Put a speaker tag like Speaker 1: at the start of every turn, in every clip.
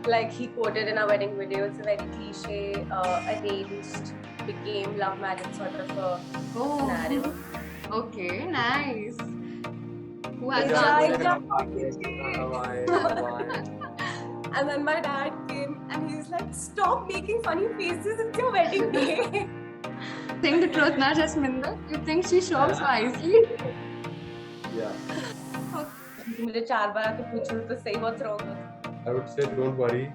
Speaker 1: like he quoted in our wedding video, it's a very cliche, arranged, became love marriage sort of a scenario.
Speaker 2: Okay, nice. Who has
Speaker 1: It's
Speaker 2: the
Speaker 1: like
Speaker 2: answer?
Speaker 3: Why?
Speaker 1: And then my dad came and he's like, stop making funny faces, it's your wedding day.
Speaker 2: Think the truth now, Jasminder. You think she shops wisely?
Speaker 3: Yeah.
Speaker 1: मुझे 4 बार आके पूछूं तो सही what's wrong with it?
Speaker 3: I would say don't worry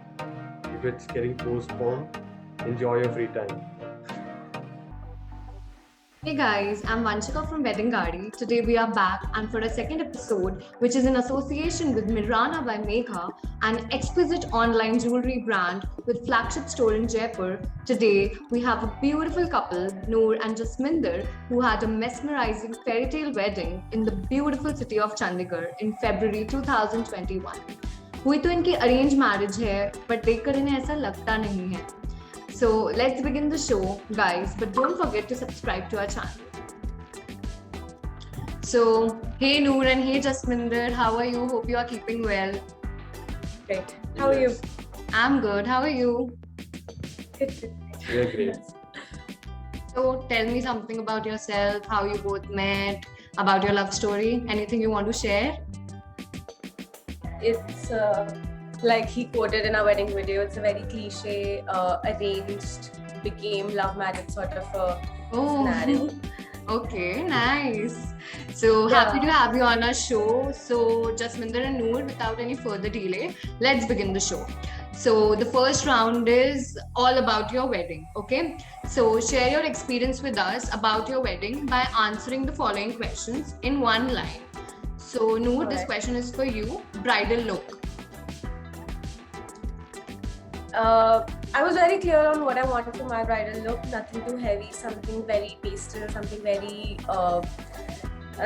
Speaker 3: if it's getting postponed. Enjoy your free time.
Speaker 2: Hey guys, I'm Vanshika from Wedding Gaadi. Today we are back and for a second episode, which is in association with Mirana by Megha, an exquisite online jewelry brand with flagship store in Jaipur. Today we have a beautiful couple, Noor and Jasminder, who had a mesmerizing fairy tale wedding in the beautiful city of Chandigarh in February 2021. हुई तो इनकी arrange marriage है, but देखकर इन्हें ऐसा लगता नहीं है. So let's begin the show, guys, but don't forget to subscribe to our channel. So, hey Noor and hey Jasminder, how are you? Hope you are keeping well.
Speaker 1: Great. How are you?
Speaker 2: I'm good. How are you?
Speaker 3: We're great.
Speaker 2: So, tell me something about yourself, how you both met, about your love story. Anything you want to share?
Speaker 1: It's like he quoted in our wedding video, it's a very cliche, arranged, became love marriage sort of a scenario.
Speaker 2: Okay, nice. So happy to have you on our show. So Jasminder and Noor, without any further delay, let's begin the show. So the first round is all about your wedding, okay? So share your experience with us about your wedding by answering the following questions in one line. So Noor, this question is for you. Bridal look.
Speaker 1: I was very clear on what I wanted for my bridal look. Nothing too heavy, something very pastel, something very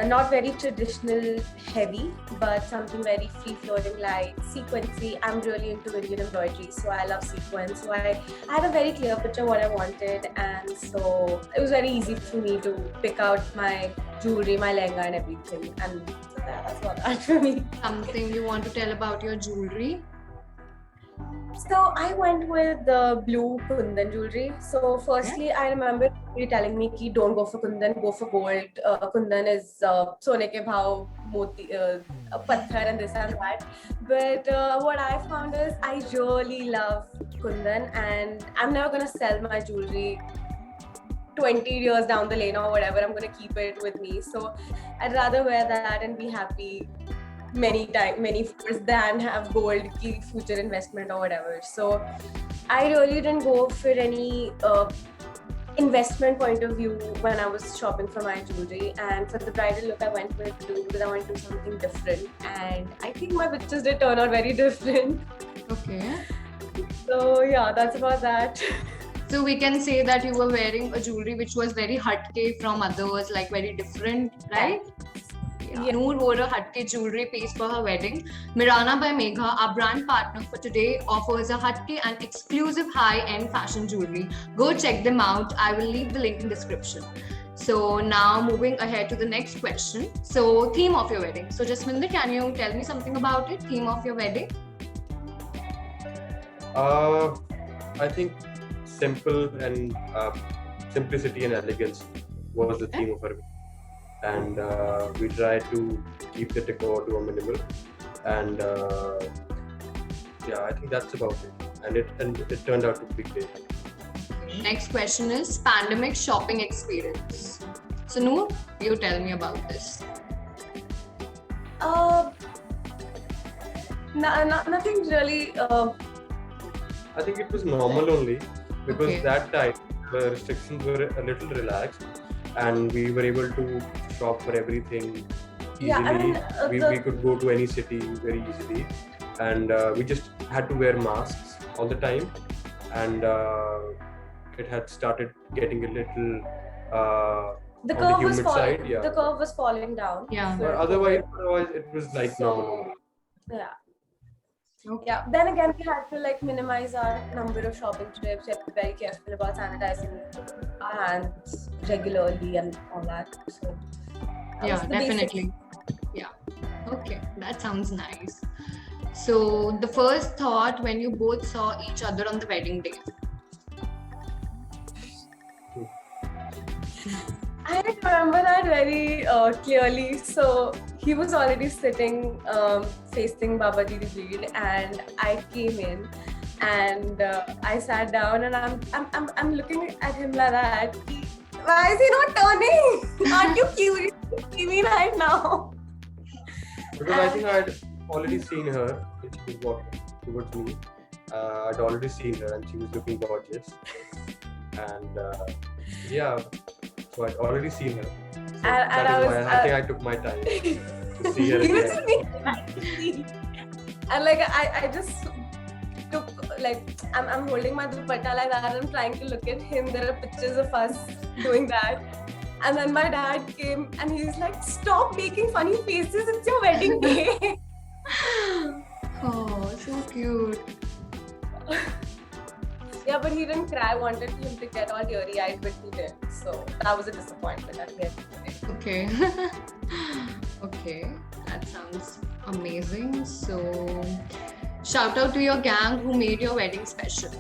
Speaker 1: not very traditional heavy, but something very free-flowing, light, sequency. I'm really into Indian embroidery, so I love sequence. So I had a very clear picture of what I wanted, and so it was very easy for me to pick out my jewelry, my lehenga and everything. And so that's what that for me.
Speaker 2: Something you want to tell about your jewelry?
Speaker 1: So I went with the blue kundan jewelry. So firstly, I remember you telling me ki don't go for kundan, go for gold. Kundan is sone ke bhav, moti, patthar and this and that. But what I found is I really love kundan, and I'm never gonna sell my jewelry 20 years down the lane or whatever. I'm gonna keep it with me. So I'd rather wear that and be happy many years than have gold ki future investment or whatever. So I really didn't go for any investment point of view when I was shopping for my jewelry. And for the bridal look, I went with blue because I wanted to do something different, and I think my pictures did turn out very different.
Speaker 2: Okay.
Speaker 1: So yeah, that's about that.
Speaker 2: So we can say that you were wearing a jewelry which was very hatke from others, like very different, right? Yeah. Noor wore a hatke jewelry piece for her wedding. Mirana by Megha, our brand partner for today, offers a hatke and exclusive high-end fashion jewelry. Go check them out. I will leave the link in description. So now moving ahead to the next question. So theme of your wedding. So Jasminder, can you tell me something about it? Theme of your wedding?
Speaker 3: I think simple and simplicity and elegance was the theme of our wedding. And we tried to keep the decor to a minimal, and yeah, I think that's about it. And it turned out to be great.
Speaker 2: Next question is pandemic shopping experience. So Noor, you tell me about this.
Speaker 1: Nothing really.
Speaker 3: I think it was normal only because that time the restrictions were a little relaxed, and we were able to shop for everything easily.
Speaker 1: Yeah, I mean,
Speaker 3: we could go to any city very easily, and we just had to wear masks all the time, and it had started getting a little
Speaker 1: the
Speaker 3: on
Speaker 1: curve
Speaker 3: the
Speaker 1: was
Speaker 3: humid
Speaker 1: falling.
Speaker 3: side. Yeah.
Speaker 1: The curve was falling down.
Speaker 2: Yeah.
Speaker 3: But otherwise it was like normal.
Speaker 1: Yeah.
Speaker 2: Okay.
Speaker 1: Yeah. Then again, we had to like minimize our number of shopping trips. We had to be very careful about sanitizing our hands regularly and all that. So
Speaker 2: yeah, definitely. Yeah. Okay, that sounds nice. So the first thought when you both saw each other on the wedding day.
Speaker 1: I remember that very clearly. So he was already sitting facing Babaji the Bleed, and I came in, and I sat down, and I'm looking at him like that. Why is he not turning? Aren't you curious to see me right now?
Speaker 3: Because I think I'd already seen her when she was walking towards me. I'd already seen her and she was looking gorgeous. And yeah, so I'd already seen her. So
Speaker 1: And
Speaker 3: I think I took my time to see her
Speaker 1: Even
Speaker 3: again.
Speaker 1: me. And like I just took like I'm holding my dupatta like that and trying to look at him. There are pictures of us doing that. And then my dad came and he's like, "Stop making funny faces, it's your wedding day."
Speaker 2: Oh, so cute.
Speaker 1: Yeah, but he didn't cry. I wanted him to get all teary-eyed, but he didn't. So that was a disappointment at the end of the day.
Speaker 2: Okay. Okay, that sounds amazing. So, shout out to your gang who made your wedding special.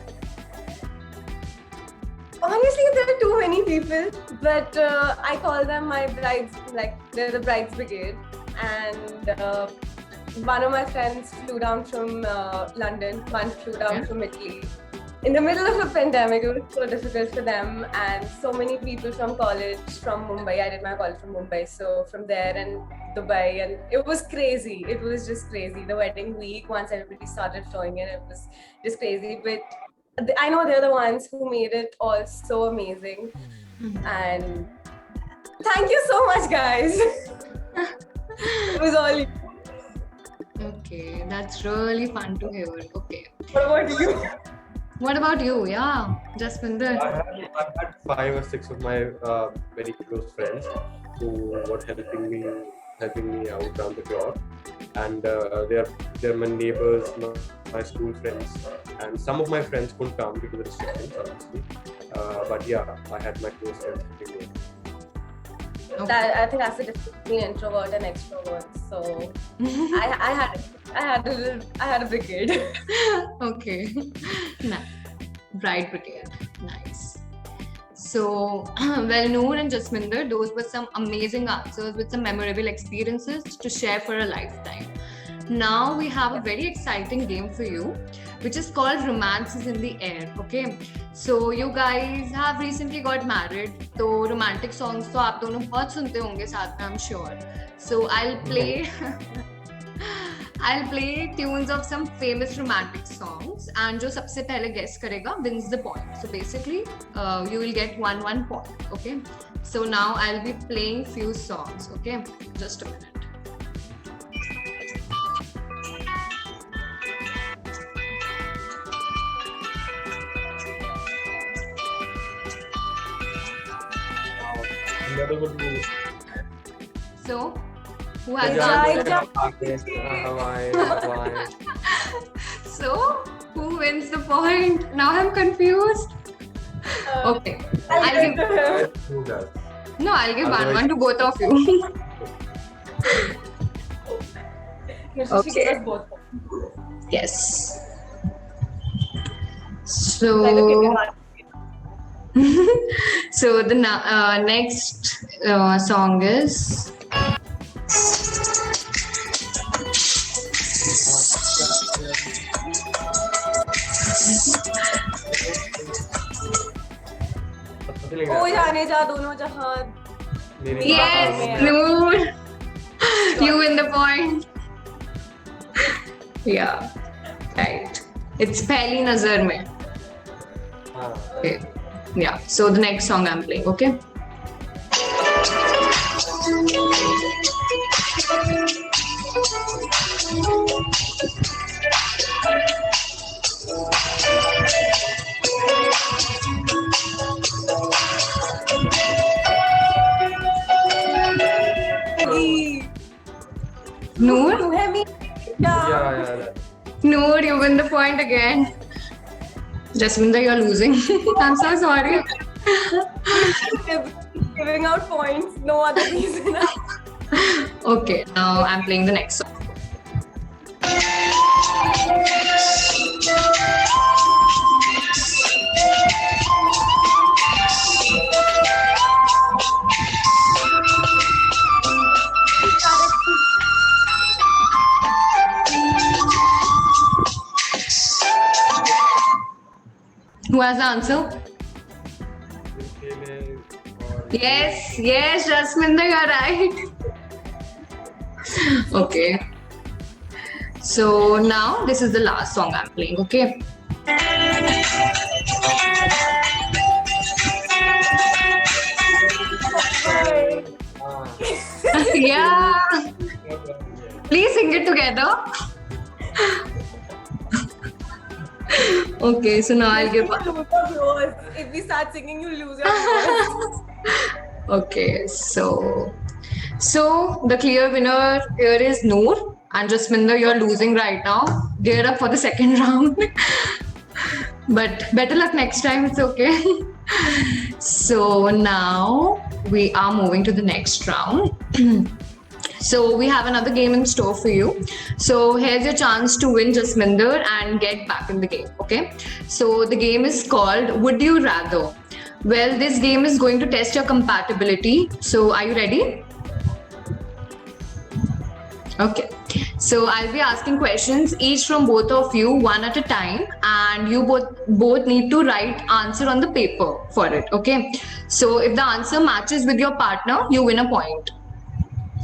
Speaker 1: Honestly, there are too many people, but I call them my brides, like they're the brides brigade. And one of my friends flew down from London, one flew down
Speaker 2: Yeah.
Speaker 1: from Italy. In the middle of a pandemic, it was so difficult for them, and so many people from college, from Mumbai. I did my college from Mumbai, so from there and Dubai, and it was crazy. It was just crazy. The wedding week, once everybody started flowing in, it was just crazy. But I know they're the ones who made it all so amazing. And thank you so much, guys. It was all you.
Speaker 2: Okay, that's really fun to hear. Okay.
Speaker 1: What about you?
Speaker 2: What about you? Yeah, Jasminder.
Speaker 3: I had 5 or 6 of my very close friends who were helping me out round the clock, and they're my neighbors, my school friends, and some of my friends couldn't come due to the restrictions, obviously. But yeah, I had my close friends helping me.
Speaker 1: I think that's the difference between introvert and extrovert. So I had a brigade.
Speaker 2: Okay. Nice. Bride brigade. Nice. So, well, Noor and Jasminder, those were some amazing answers with some memorable experiences to share for a lifetime. Now we have a very exciting game for you, which is called Romances in the Air. Okay, so you guys have recently got married, so romantic songs तो आप दोनों बहुत सुनते होंगे साथ में, I'm sure. So I'll play tunes of some famous romantic songs, and जो सबसे पहले guess करेगा wins the point. So basically, you will get one point. Okay. So now I'll be playing few songs. Okay, just a minute.
Speaker 3: Another would be
Speaker 2: So, who has
Speaker 1: Jai,
Speaker 2: the
Speaker 3: Hawaii.
Speaker 2: So, who wins the point? Now I'm confused. Okay. I'll give
Speaker 3: Who does?
Speaker 2: no. I'll give
Speaker 3: Otherwise-
Speaker 2: one to both of you.
Speaker 1: She gave us both.
Speaker 2: Yes.
Speaker 1: Like a
Speaker 2: So,
Speaker 1: kindergarten.
Speaker 2: so the next song is.
Speaker 3: Something like
Speaker 1: O
Speaker 3: that.
Speaker 1: जाने जा दोनों जहां.
Speaker 3: नहीं, नहीं,
Speaker 2: Yes,
Speaker 3: हाँ,
Speaker 2: Noor. You win the point. Yeah, right. It's Pehli Nazar mein.
Speaker 3: हाँ.
Speaker 2: Okay. Yeah. So the next song I'm playing. Okay. Noor.
Speaker 1: तू है मी.
Speaker 3: Yeah.
Speaker 2: Noor, you win the point again. Jasminder, you're losing. I'm so sorry.
Speaker 1: Giving out points, no other reason.
Speaker 2: Okay, now I'm playing the next song. Who has the answer? Yes, yes, Jasminder, you're right. Okay. So now this is the last song I'm playing, okay? Yeah. Please sing it together. Okay, so now I'll give.
Speaker 1: If we start singing, you lose your voice.
Speaker 2: Okay, so the clear winner here is Noor, and Jasminder, you're losing right now. Gear up for the second round. But better luck next time, it's okay. So now we are moving to the next round. So we have another game in store for you. So here's your chance to win, Jasminder, and get back in the game, okay? So the game is called Would You Rather? Well, this game is going to test your compatibility. So are you ready? Okay. So I'll be asking questions each from both of you, one at a time, and you both need to write answer on the paper for it, okay? So if the answer matches with your partner, you win a point.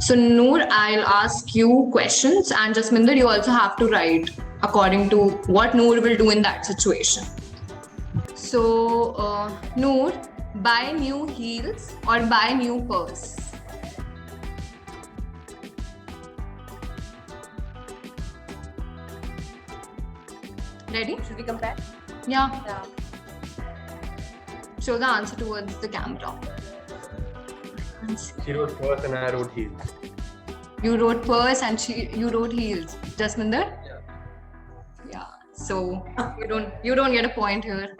Speaker 2: So Noor, I'll ask you questions, and Jasminder, you also have to write according to what Noor will do in that situation. So Noor, buy new heels or buy new purse? Ready?
Speaker 1: Should we compare?
Speaker 2: Yeah.
Speaker 1: Yeah.
Speaker 2: Show the answer towards the camera.
Speaker 3: She wrote purse and I wrote heels.
Speaker 2: You wrote purse and you wrote heels. Jasminder?
Speaker 3: Yeah.
Speaker 2: Yeah. So you don't get a point here.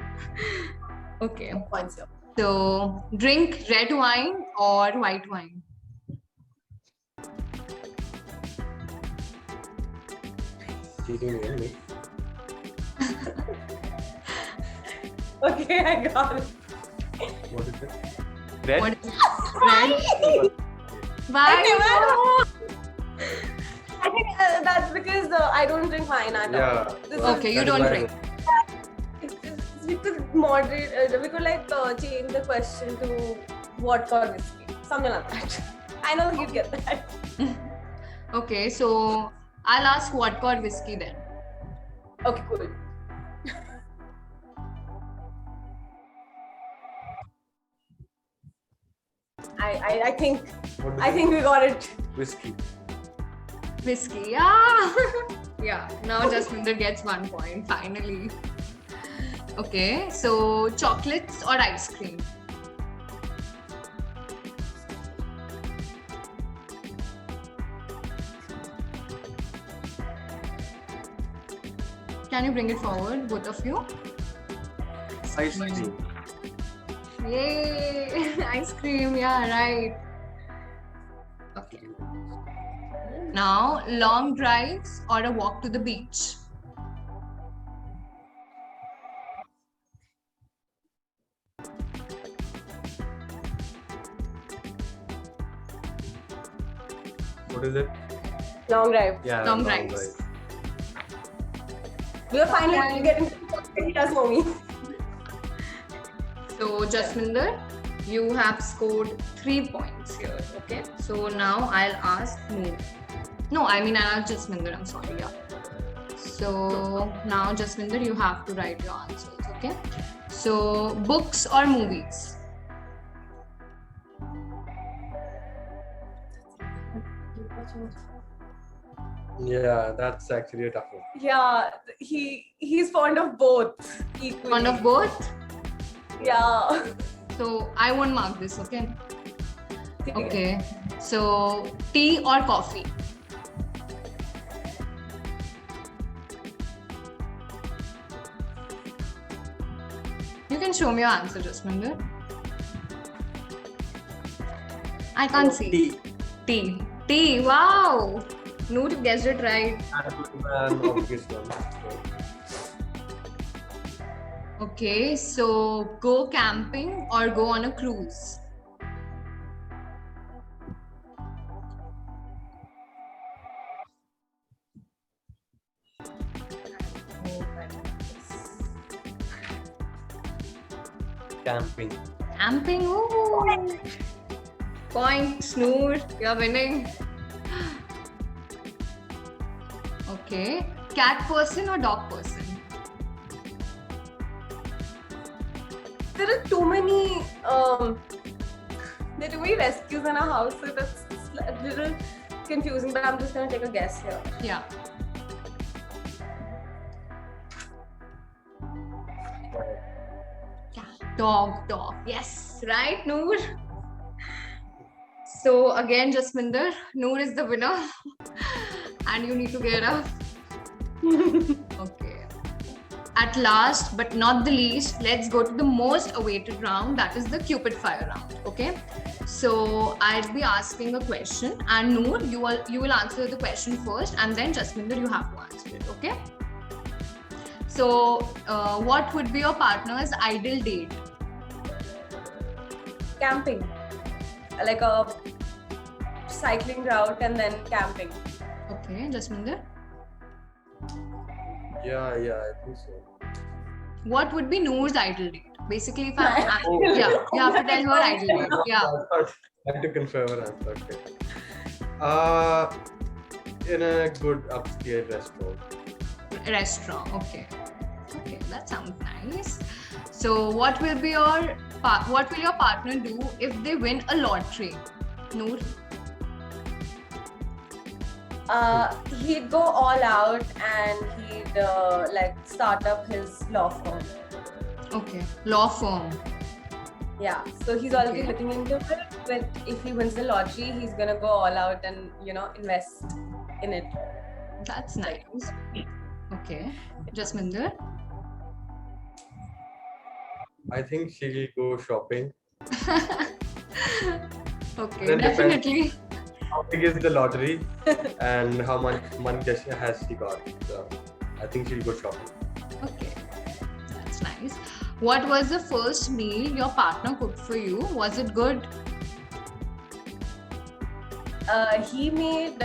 Speaker 2: Okay.
Speaker 1: Points here.
Speaker 2: So drink red wine or white wine?
Speaker 3: She didn't hear me.
Speaker 1: Okay, I got it.
Speaker 3: What is it? Red?
Speaker 2: What is it? Red? Why?
Speaker 1: I think that's because I don't drink wine at all.
Speaker 3: Yeah.
Speaker 1: This
Speaker 2: Okay, you
Speaker 3: That is
Speaker 2: don't
Speaker 3: why-
Speaker 2: drink.
Speaker 1: We could moderate. We could change the question to vodka or whiskey, something like that. I know you'd get that.
Speaker 2: Okay, so I'll ask vodka or whiskey then.
Speaker 1: Okay, cool. I think
Speaker 3: What
Speaker 1: I
Speaker 3: is
Speaker 1: think we got it.
Speaker 3: whiskey.
Speaker 2: Whiskey, yeah. Yeah, now Jasminder gets 1 point, finally. Okay, so chocolates or ice cream? Can you bring it forward, both of you?
Speaker 3: Ice cream.
Speaker 2: Yay! Ice cream, yeah, right. Okay. Now, long drives or a walk to the beach?
Speaker 3: What is it?
Speaker 1: Long drive.
Speaker 3: Yeah.
Speaker 2: Long drives.
Speaker 3: drive.
Speaker 1: We are finally getting to us, mommy.
Speaker 2: So, Jasminder, you have scored 3 points here. Okay. So now I'll ask Noor. No, I mean I'll ask Jasminder. I'm sorry. Yeah. So now Jasminder, you have to write your answers. Okay. So books or movies?
Speaker 3: Yeah, that's actually a tough one.
Speaker 1: Yeah, he's fond of both equally.
Speaker 2: Fond of both?
Speaker 1: Yeah.
Speaker 2: So I won't mark this. Okay. Okay. So tea or coffee? You can show me your answer, Jasminder. I can't see.
Speaker 3: Tea.
Speaker 2: Tea. Tea. Wow. Noor guessed it right.
Speaker 3: I put an obvious one. So,
Speaker 2: Okay, so go camping or go on a cruise?
Speaker 3: camping.
Speaker 2: Camping, ooh. Points, Noor, you're winning. Okay, cat person or dog person?
Speaker 1: There are too many rescues in our house, so that's a little confusing, but I'm just gonna take a guess here.
Speaker 2: Yeah. Dog. Yes, right, Noor? So again, Jasminder, Noor is the winner. And you need to get up. Okay. At last, but not the least, let's go to the most awaited round, that is the Cupid Fire round. Okay. So I'll be asking a question, and Noor, you will answer the question first, and then Jasminder, you have to answer it. Okay. So, what would be your partner's ideal date?
Speaker 1: Camping, like a cycling route and then camping.
Speaker 2: Okay, Jasminder.
Speaker 3: Yeah, I think so.
Speaker 2: What would be Noor's ideal date? Basically, if I'm
Speaker 3: Oh.
Speaker 2: yeah, you have to tell her ideal date. Yeah.
Speaker 3: I had to confirm her answer. Okay. In a good upscale restaurant.
Speaker 2: Okay. Okay, that sounds nice. So, what will your partner do if they win a lottery? Noor.
Speaker 1: He'd go all out and he'd like start up his law firm.
Speaker 2: Okay, law firm.
Speaker 1: Yeah, so he's already
Speaker 2: Okay.
Speaker 1: looking into it, but if he wins the lottery, he's gonna go all out and invest in it.
Speaker 2: That's nice. Okay, Jasminder.
Speaker 3: I think she'll go shopping.
Speaker 2: Okay,
Speaker 3: Then depends.
Speaker 2: definitely.
Speaker 3: How big is the lottery and how much money has she got? So I think she'll go shopping.
Speaker 2: Okay, that's nice. What was the first meal your partner cooked for you? Was it good?
Speaker 1: He made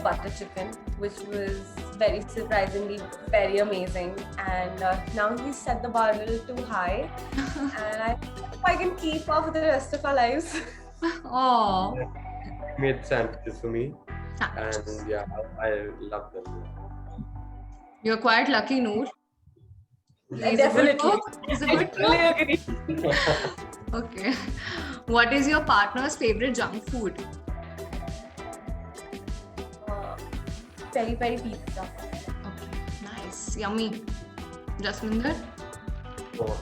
Speaker 1: butter chicken, which was very surprisingly very amazing. And now he's set the bar a little too high, and I hope I can keep up for the rest of our lives.
Speaker 2: Oh,
Speaker 3: He made sandwiches for me, and yeah, I love them.
Speaker 2: you're quite lucky, Noor.
Speaker 1: Definitely.
Speaker 2: Is it good?
Speaker 1: Totally agree.
Speaker 2: Okay. What is your partner's favorite junk food?
Speaker 1: Peri peri pizza.
Speaker 2: Okay, nice, yummy. Jasminder?
Speaker 3: Oh.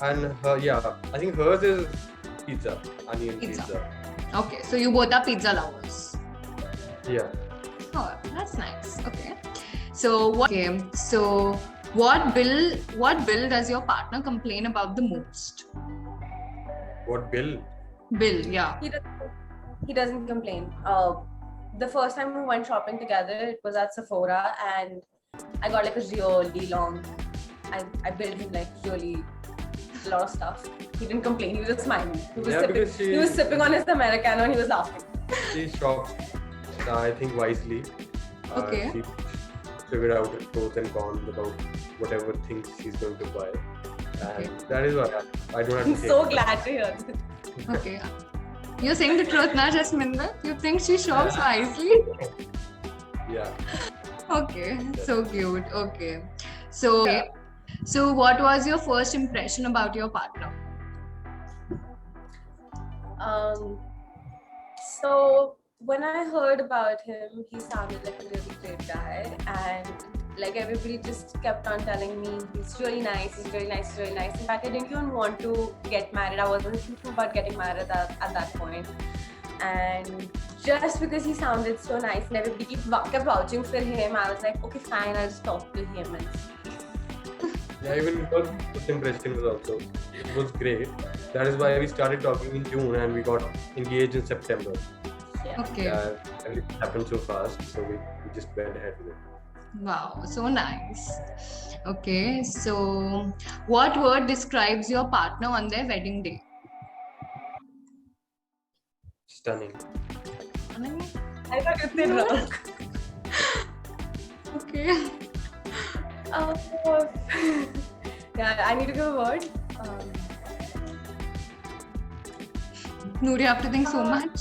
Speaker 3: And I think hers is pizza, onion
Speaker 2: Pizza.
Speaker 3: pizza.
Speaker 2: Okay, so you both are pizza lovers.
Speaker 3: Yeah.
Speaker 2: Oh, that's nice. Okay. So what bill does your partner complain about the most?
Speaker 3: What bill?
Speaker 2: Bill, yeah.
Speaker 1: He doesn't complain. The first time we went shopping together, it was at Sephora, and I got like a really long. I billed him like really a lot of stuff. He didn't complain. He was just smiling. He was sipping.
Speaker 3: because
Speaker 1: He was sipping on his Americano and he was laughing.
Speaker 3: she shops, I think, wisely.
Speaker 2: Okay.
Speaker 3: She figured out the pros and cons about whatever things she's going to buy. And
Speaker 2: Okay.
Speaker 3: that is why I don't have to
Speaker 1: I'm
Speaker 3: say
Speaker 1: so
Speaker 3: it.
Speaker 1: glad to hear this.
Speaker 2: Okay. You're saying the truth now, Jasminder? You think she shops wisely?
Speaker 3: Yeah.
Speaker 2: Okay, so cute. Okay. So what was your first impression about your partner?
Speaker 1: So when I heard about him, he sounded like a really great guy, and like everybody just kept on telling me he's really nice, he's really nice, he's really nice. In fact, I didn't even want to get married. I wasn't thinking about getting married at that point. And just because he sounded so nice and everybody kept vouching for him, I was like, okay, fine, I'll just talk to him and see.
Speaker 3: Yeah, even her first impression was great. That is why we started talking in June and we got engaged in September.
Speaker 2: Okay.
Speaker 3: And it happened so fast, so we we just went ahead with it.
Speaker 2: Wow, so nice. Okay, so what word describes your partner on their wedding day?
Speaker 3: Stunning.
Speaker 1: I thought you said wrong.
Speaker 2: Okay.
Speaker 1: Yeah, I need to give a word.
Speaker 2: Noor, you have to think so much.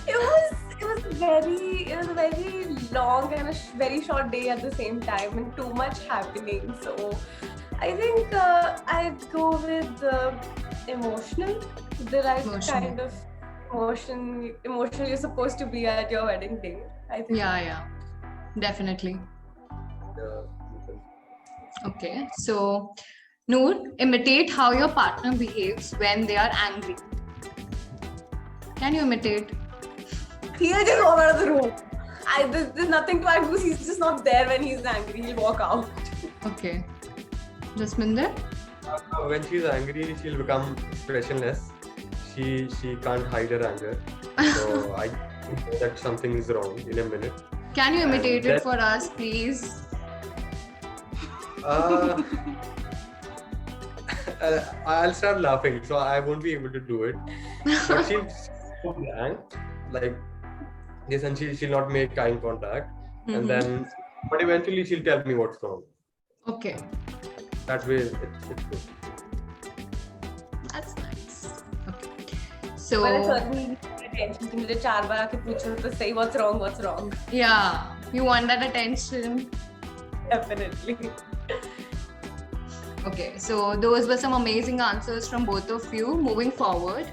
Speaker 1: It was a very long and a very short day at the same time, and too much happening. So I think I'd go with emotional, the right
Speaker 2: Emotional.
Speaker 1: kind of emotional you're supposed to be at your wedding day. I think.
Speaker 2: Yeah, definitely.
Speaker 3: Yeah.
Speaker 2: Okay, so Noor, imitate how your partner behaves when they are angry. Can you imitate?
Speaker 1: He'll just walk out of the room. There's nothing to do. He's just not there when he's angry. He'll walk out.
Speaker 2: Okay. Jasminder?
Speaker 3: When she's angry, she'll become expressionless. She can't hide her anger. So I know that something is wrong in a minute.
Speaker 2: Can you imitate
Speaker 3: And
Speaker 2: it for us, please?
Speaker 3: I'll start laughing, so I won't be able to do it. But she'll so blank, like this, and she'll not make eye contact. And then, but eventually she'll tell me what's wrong.
Speaker 2: Okay,
Speaker 3: That way, it's good.
Speaker 2: that's nice. Okay.
Speaker 1: But I
Speaker 2: So,
Speaker 1: certainly need attention. कि मुझे 4 बार आके पूछो तो say what's wrong.
Speaker 2: yeah, you want that attention.
Speaker 1: Definitely.
Speaker 2: Okay, so those were some amazing answers from both of you. Moving forward,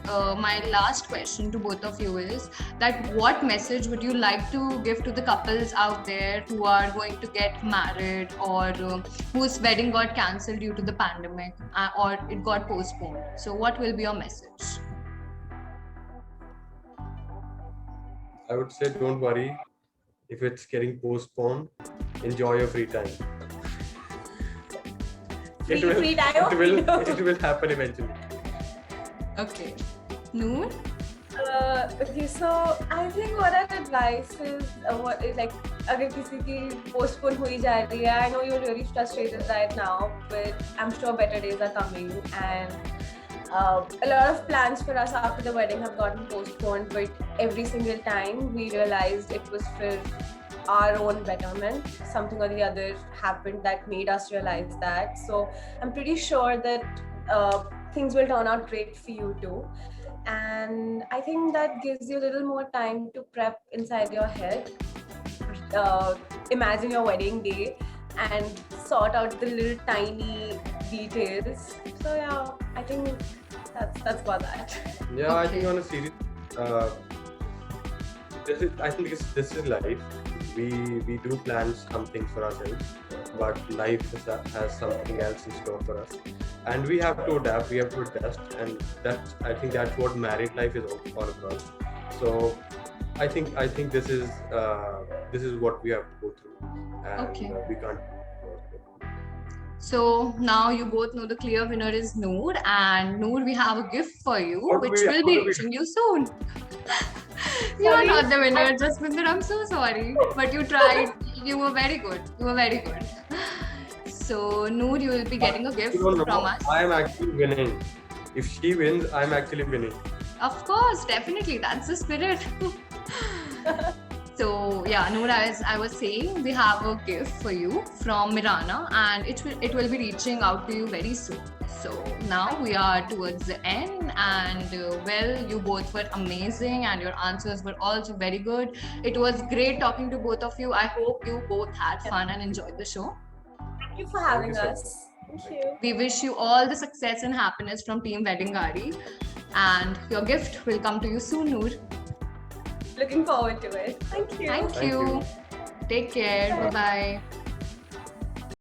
Speaker 2: my last question to both of you is that what message would you like to give to the couples out there who are going to get married or whose wedding got cancelled due to the pandemic or it got postponed? So what will be your message?
Speaker 3: I would say, don't worry if it's getting postponed. Enjoy your free time. It will happen eventually.
Speaker 2: Okay. Noor?
Speaker 1: Okay, so I think what our advice is, अगर किसी की postpone हुई जा रही है, I know you're really frustrated right now, but I'm sure better days are coming, and a lot of plans for us after the wedding have gotten postponed, but every single time we realized it was for our own betterment. Something or the other happened that made us realize that. So I'm pretty sure that things will turn out great for you too. And I think that gives you a little more time to prep inside your head, imagine your wedding day, and sort out the little tiny details. So yeah, I think that's about that.
Speaker 3: Yeah, I
Speaker 2: Okay.
Speaker 3: think on a serious, this is life. We do plan something for ourselves, but life has something else in store for us, and we have to adapt. We have to adjust, and I think that's what married life is all about. So, I think this is what we have to go through, and
Speaker 2: Okay.
Speaker 3: We can't.
Speaker 2: So now you both know the clear winner is Noor, and Noor, we have a gift for you,
Speaker 3: How do
Speaker 2: which
Speaker 3: we-
Speaker 2: will
Speaker 3: how
Speaker 2: be
Speaker 3: do we-
Speaker 2: reaching you soon. You are not the winner, Jasminder. I'm so sorry, but you tried. You were very good. So Noor, you will be getting a gift
Speaker 3: You don't know,
Speaker 2: from us.
Speaker 3: I am actually winning. If she wins, I am actually winning.
Speaker 2: Of course, definitely. That's the spirit. So yeah, Noor, as I was saying, we have a gift for you from Mirana, and it will be reaching out to you very soon. So now we are towards the end, and well, you both were amazing, and your answers were also very good. It was great talking to both of you. I hope you both had fun and enjoyed the show.
Speaker 1: Thank you for having
Speaker 3: so
Speaker 1: us. Thank you.
Speaker 2: We wish you all the success and happiness from Team Wedding Gari, and your gift will come to you soon, Noor.
Speaker 1: Looking forward to it. Thank you.
Speaker 2: Thank
Speaker 3: Thank
Speaker 2: you.
Speaker 3: you.
Speaker 2: Take care. Bye bye.